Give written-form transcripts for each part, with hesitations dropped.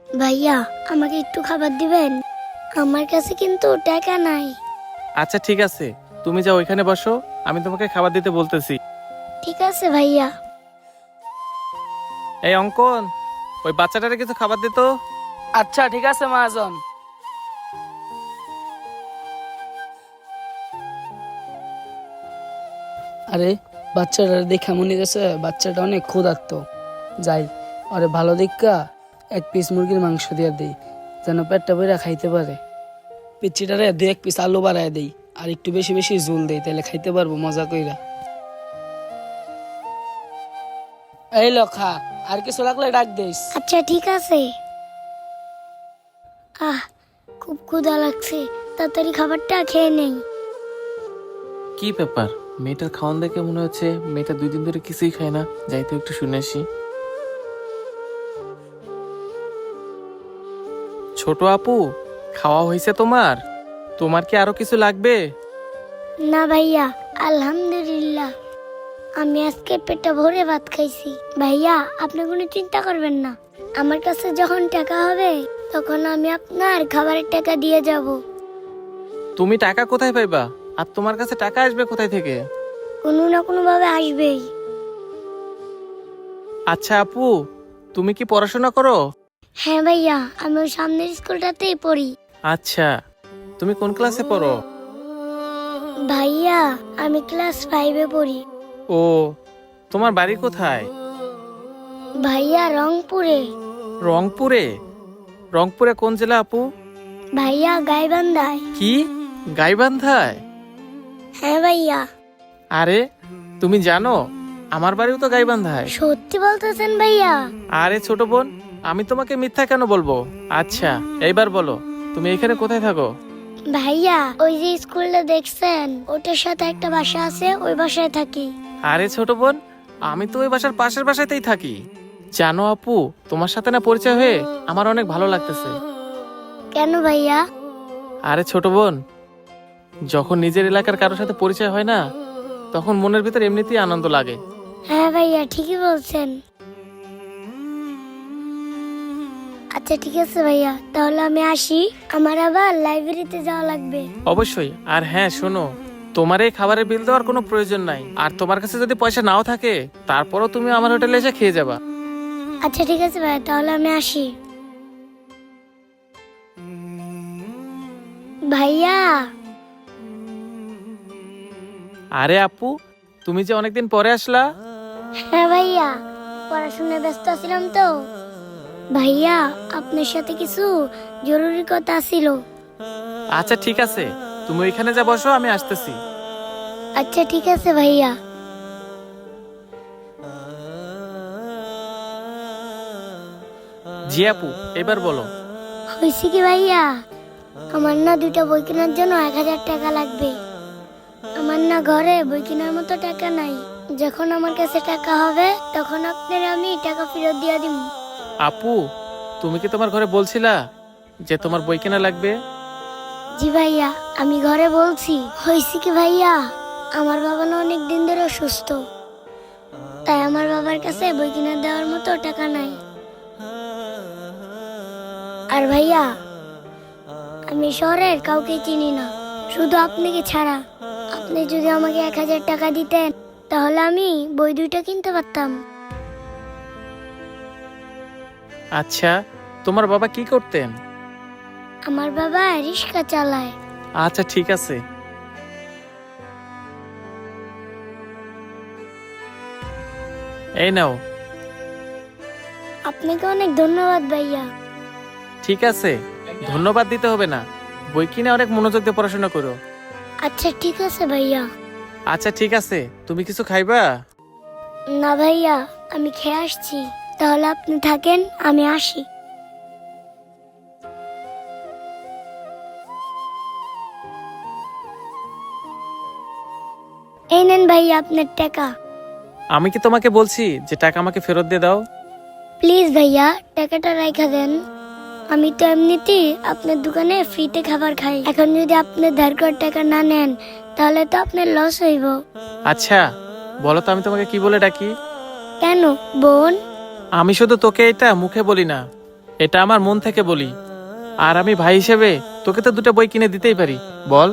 ভাইয়া আমাকে একটু খাবার দিবেন? আমার কাছে কিন্তু টাকা নাই। আচ্ছা ঠিক আছে, তুমি যাও ওইখানে বসো, আমি তোমাকে খাবার দিতে বলতেছি। ঠিক আছে ভাইয়া। এই অঙ্কন, ওই বাচ্চাটারে কিছু খাবার দিত। আচ্ছা ঠিক আছে মহাজন। আরে বাচ্চাটা দেখা মনে গেছে বাচ্চাটা অনেক ক্ষুধার্ত। যাই আরে ভালো দেখা এক পিস মুরগির মাংস দিয়ে দেই, যেন পেটটা বইরা খাইতে পারে। পিচ্চিটারে 2-1 পিস আলু বাড়ায় দেই, আর একটু বেশি বেশি ঝোল দেই, তাহলে খাইতে পারবো মজা কইরা। এই লখা, আর কিছু লাগলে ডাক দিস। আচ্ছা ঠিক আছে। খুব ক্ষুধা লাগছে, তাড়াতাড়ি খাবারটা খেয়ে নেই। কি ব্যাপার, মেয়েটার খাওয়ান দেখে মনে হচ্ছে মেয়েটা 2 দিন ধরে কিছুই খায় না। যাই তো একটু শুনে আসি। ছোট আপু, খাওয়া হয়েছে তোমার? তোমার কি আরো কিছু লাগবে? না ভাইয়া, আলহামদুলিল্লাহ আমি আজকে পেটটা ভরে ভাত খাইছি। ভাইয়া আপনি কোনো চিন্তা করবেন না, আমার কাছে যখন টাকা হবে তখন আমি আপনার খাবারের টাকা দিয়ে যাব। তুমি টাকা কোথায় পাইবা? আর তোমার কাছে টাকা আসবে কোথায় থেকে? কোনো না কোনো ভাবে আসবেই। আচ্ছা আপু, তুমি কি পড়াশোনা করো? হ্যাঁ ভাইয়া, আমি ওই সামনের স্কুলটাতেই পড়ি। আচ্ছা, তুমি কোন ক্লাসে পড়ো? ভাইয়া আমি ক্লাস 5-এ পড়ি। ও, তোমার বাড়ি কোথায়? ভাইয়া রংপুরে। রংপুরে? রংপুরে কোন জেলা আপু? ভাইয়া গাইবান্ধায়। কি, গাইবান্ধায়? হ্যাঁ ভাইয়া। আরে তুমি জানো আমার বাড়িও তো গাইবান্ধায়। সত্যি বলতেছেন ভাইয়া? আরে ছোট বোন, আমি তোমাকে মিথ্যা কেন বলবো? আচ্ছা এইবার বলো, তুমি এখানে কোথায় থাকো? ভাইয়া ওই যে স্কুলটা দেখছেন ওটার সাথে একটা বাসা আছে, ওই বাসায় থাকি। আরে ছোট বোন, আমি তো ওই বাসার পাশের বাসাতেই থাকি। জানো আপু, তোমার সাথে না পরিচয় হয়ে আমার অনেক ভালো লাগতেছে। কেন ভাইয়া? আরে ছোট বোন, যখন নিজের এলাকার কারোর সাথে পরিচয় হয় না, তখন মনের ভিতর এমনিতেই আনন্দ লাগে। হ্যাঁ ভাইয়া ঠিকই বলছেন। আচ্ছা ঠিক আছে ভাইয়া, তাহলে আমি আসি, আমার আবার লাইব্রেরিতে যাওয়া লাগবে। অবশ্যই। আর হ্যাঁ শোনো, তোমার এই খাবারের বিল দেওয়ার কোনো প্রয়োজন নাই। আর তোমার কাছে যদি পয়সা নাও থাকে, তারপরও তুমি আমার হোটেলে এসে খেয়ে যাবা। আচ্ছা ঠিক আছে ভাইয়া, তাহলে আমি আসি। ভাইয়া। আরে আপু, তুমি যে অনেকদিন পরে আসলা। হ্যাঁ ভাইয়া, পড়াশোনায় ব্যস্ত ছিলাম তো। ভাইয়া আপনার সাথে কিছু জরুরি কথা ছিল। আচ্ছা ঠিক আছে, তুমি ওইখানে যা বসো, আমি আসতেছি। আচ্ছা ঠিক আছে ভাইয়া। জি আপু, এবার বলো। হয়েছে কি ভাইয়া, আমার না 2টা বই কেনার জন্য 1000 টাকা লাগবে। আমার না ঘরে বই কেনার মতো টাকা নাই। যখন আমার কাছে টাকা হবে তখন আপনার আমি টাকা ফেরত দিয়ে দিব। আপু, তুমি কি তোমার ঘরে বলছিলা যে তোমার বই কেনা লাগবে? জি ভাইয়া, আমি ঘরে বলছি। হয়েছে কি ভাইয়া, আমার বাবা না অনেক দিন ধরে অসুস্থ, তাই আমার বাবার কাছে বই কিনে দেওয়ার মতো টাকা নাই। আর ভাইয়া আমি শহরের কাউকে চিনি না, শুধু আপনাকে ছাড়া। আপনি যদি আমাকে 1000 টাকা দিতেন তাহলে আমি বই 2টা কিনতে পারতাম। আচ্ছা, তোমার বাবা কি করতেন? আমার বাবা রিক্সা চালায়। আচ্ছা ঠিক আছে। এই নাও। আপনাকে অনেক ধন্যবাদ ভাইয়া। ঠিক আছে, ধন্যবাদ দিতে হবে না। বই কিনে অনেক মনোযোগ দিয়ে পড়াশোনা করো। আচ্ছা ঠিক আছে ভাইয়া। আচ্ছা ঠিক আছে, তুমি কিছু খাইবা? না ভাইয়া, আমি খেয়ে আসছি। তাহলে আপনি থাকেন, আমি আসি। এই নেন ভাইয়া আপনার টাকা। আমি কি তোমাকে বলছি যে টাকা আমাকে ফেরত দিয়ে দাও? প্লিজ ভাইয়া টাকাটা রাইখা দেন। আমি তো এমনিতেই আপনার দোকানে ফ্রিতে খাবার খাই, এখন যদি আপনি ধার করে টাকা না নেন তাহলে তো আপনার লস হইব। আচ্ছা বলো তো, আমি তোমাকে কি বলে ডাকি? কেন বোন? আমি শুধু তোকে এটা মুখে বলি না, এটা আমার মন থেকে বলি। আর আমি ভাই হিসেবে তোকে তো দুটো বই কিনে দিতেই পারি, বল।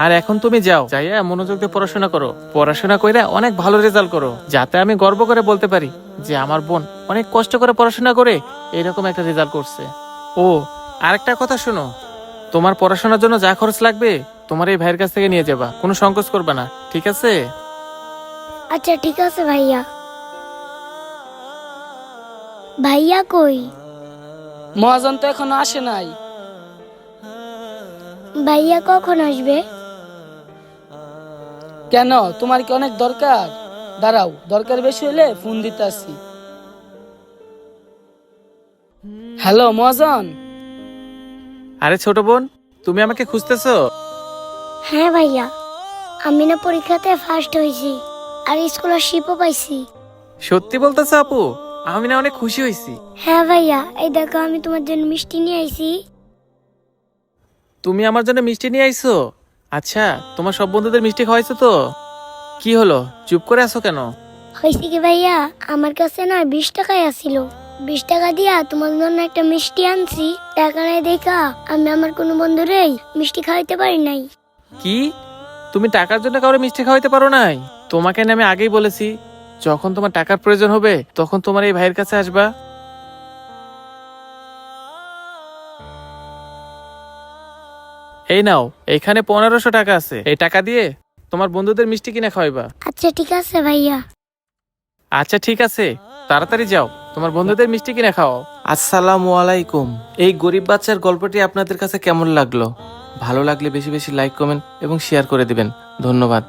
আর এখন তুমি যাও, যাইয়া মনোযোগ দিয়ে পড়াশোনা করো। পড়াশোনা কইরা অনেক ভালো রেজাল্ট করো, যাতে আমি গর্ব করে বলতে পারি যে আমার বোন অনেক কষ্ট করে পড়াশোনা করে এরকম একটা রেজাল্ট করছে। ও, আরেকটা কথা শোনো, তোমার পড়াশোনার জন্য যা খরচ লাগবে তোমার এই ভাইয়ের কাছ থেকে নিয়ে যাবা, কোনো সংকোচ করবে না, ঠিক আছে? আচ্ছা ঠিক আছে ভাইয়া। ভাইয়া কই? মহাজন তো এখনো আসে নাই। ভাইয়া কখন আসবে? কেন, তোমার কি অনেক দরকার? দাঁড়াও, দরকার বেশি হলে ফোন দিতে আসি। হ্যালো মহাজন। আরে ছোট বোন, তুমি আমাকে খুঁজতেছো? হ্যাঁ ভাইয়া, আমি না পরীক্ষাতে ফার্স্ট হয়েছি আর স্কলারশিপও পাইছি। সত্যি বলতেছো আপু? আমি না অনেক খুশি হয়েছি। হ্যাঁ ভাইয়া, এই দেখো আমি তোমার জন্য মিষ্টি নিয়ে আইছি। তুমি আমার জন্য মিষ্টি নিয়ে আইছো? আচ্ছা, তোমার সব বন্ধুদের মিষ্টি খাওয়াইছো তো? কি হলো, চুপ করে আছো কেন? হয়েছে কি ভাইয়া, আমার কাছে না 20 টাকাই আসছিল। 20 টাকা দিয়া তোমার জন্য একটা মিষ্টি আনছি। টাকা নাই দেখা আমি আমার কোনো বন্ধুরেই মিষ্টি খাওয়াইতে পারি নাই। কি, তুমি টাকার জন্য কাউরে মিষ্টি খাওয়াইতে পারো নাই? তোমাকে না আমি আগেই বলেছি, যখন তোমার টাকার প্রয়োজন হবে তখন তোমার এই ভাইয়ের কাছে আসবা। এই নাও, এখানে 1500 টাকা আছে, এই টাকা দিয়ে তোমার বন্ধুদের মিষ্টি কিনে খাওয়াইবা। আচ্ছা ঠিক আছে ভাইয়া। আচ্ছা ঠিক আছে, তাড়াতাড়ি যাও, তোমার বন্ধুদের মিষ্টি কিনে খাও। আসসালামু আলাইকুম। এই গরিব বাচ্চার গল্পটি আপনাদের কাছে কেমন লাগলো? ভালো লাগলে বেশি বেশি লাইক, কমেন্ট এবং শেয়ার করে দিবেন। ধন্যবাদ।